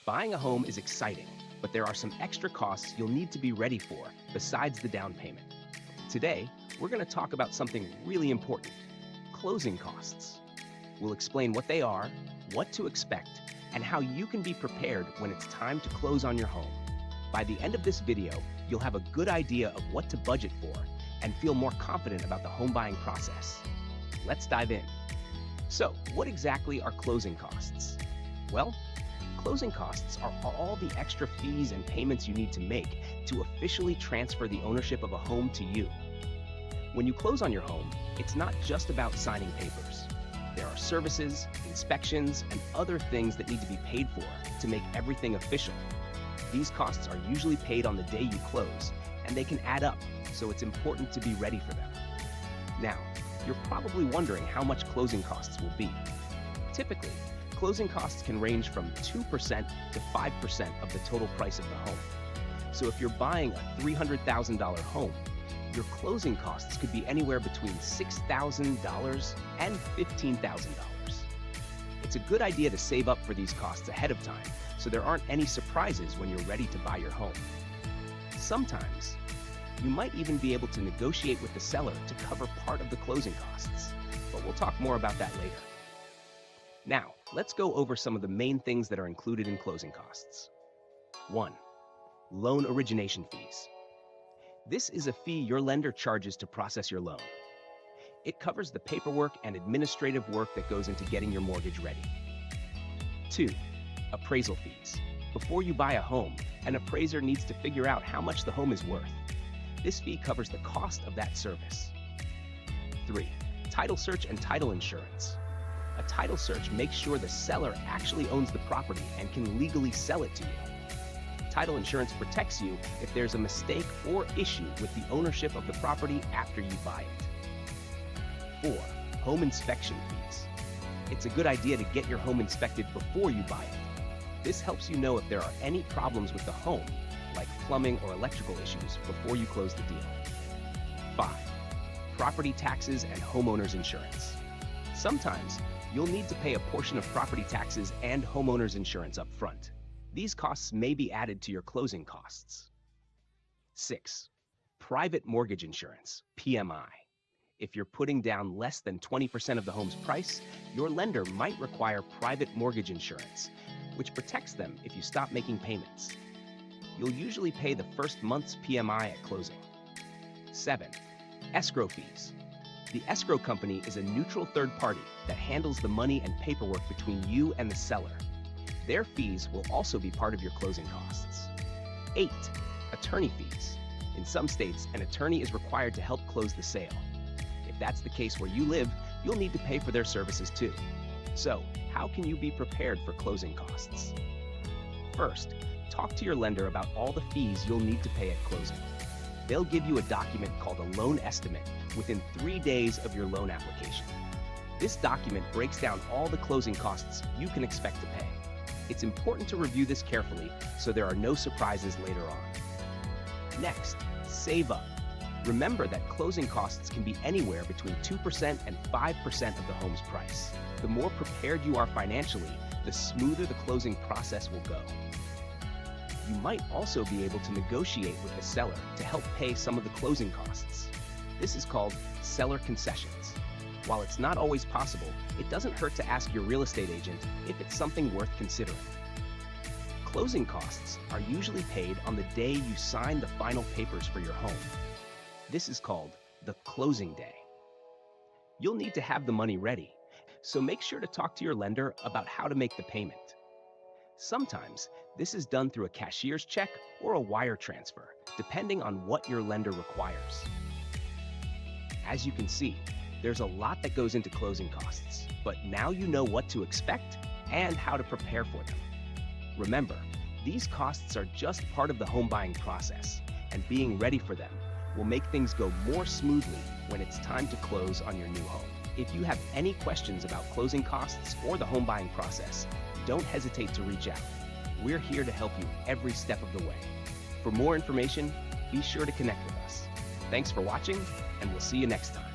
Buying a home is exciting, but there are some extra costs you'll need to be ready for besides the down payment. Today, we're going to talk about something really important: closing costs. We'll explain what they are, what to expect, and how you can be prepared when it's time to close on your home. By the end of this video, you'll have a good idea of what to budget for and feel more confident about the home buying process. Let's dive in. So, what exactly are closing costs? Well, closing costs are all the extra fees and payments you need to make to officially transfer the ownership of a home to you. When you close on your home, it's not just about signing papers. There are services, inspections, and other things that need to be paid for to make everything official. These costs are usually paid on the day you close, and they can add up, so it's important to be ready for them. Now, you're probably wondering how much closing costs will be. Typically, closing costs can range from 2% to 5% of the total price of the home. So if you're buying a $300,000 home, your closing costs could be anywhere between $6,000 and $15,000. It's a good idea to save up for these costs ahead of time, so there aren't any surprises when you're ready to buy your home. Sometimes, you might even be able to negotiate with the seller to cover part of the closing costs, but we'll talk more about that later. Now, let's go over some of the main things that are included in closing costs. 1. Loan origination fees. This is a fee your lender charges to process your loan. It covers the paperwork and administrative work that goes into getting your mortgage ready. 2. Appraisal fees. Before you buy a home, an appraiser needs to figure out how much the home is worth. This fee covers the cost of that service. 3. Title search and title insurance. A title search makes sure the seller actually owns the property and can legally sell it to you. Title insurance protects you if there's a mistake or issue with the ownership of the property after you buy it. 4. Home inspection fees. It's a good idea to get your home inspected before you buy it. This helps you know if there are any problems with the home, like plumbing or electrical issues, before you close the deal. 5. Property taxes and homeowners insurance. Sometimes, you'll need to pay a portion of property taxes and homeowners insurance up front. These costs may be added to your closing costs. 6. Private mortgage insurance, PMI. If you're putting down less than 20% of the home's price, your lender might require private mortgage insurance, which protects them if you stop making payments. You'll usually pay the first month's PMI at closing. 7. Escrow fees. The escrow company is a neutral third party that handles the money and paperwork between you and the seller. Their fees will also be part of your closing costs. 8. Attorney fees. In some states, an attorney is required to help close the sale. If that's the case where you live, you'll need to pay for their services too. So, how can you be prepared for closing costs? First, talk to your lender about all the fees you'll need to pay at closing. They'll give you a document called a loan estimate within 3 days of your loan application. This document breaks down all the closing costs you can expect to pay. It's important to review this carefully so there are no surprises later on. Next, save up. Remember that closing costs can be anywhere between 2% and 5% of the home's price. The more prepared you are financially, the smoother the closing process will go. You might also be able to negotiate with the seller to help pay some of the closing costs. This is called seller concessions. While it's not always possible, it doesn't hurt to ask your real estate agent if it's something worth considering. Closing costs are usually paid on the day you sign the final papers for your home. This is called the closing day. You'll need to have the money ready, so make sure to talk to your lender about how to make the payment. Sometimes, this is done through a cashier's check or a wire transfer, depending on what your lender requires. As you can see, there's a lot that goes into closing costs, but now you know what to expect and how to prepare for them. Remember, these costs are just part of the home buying process, and being ready for them will make things go more smoothly when it's time to close on your new home. If you have any questions about closing costs or the home buying process, don't hesitate to reach out. We're here to help you every step of the way. For more information, be sure to connect with us. Thanks for watching, and we'll see you next time.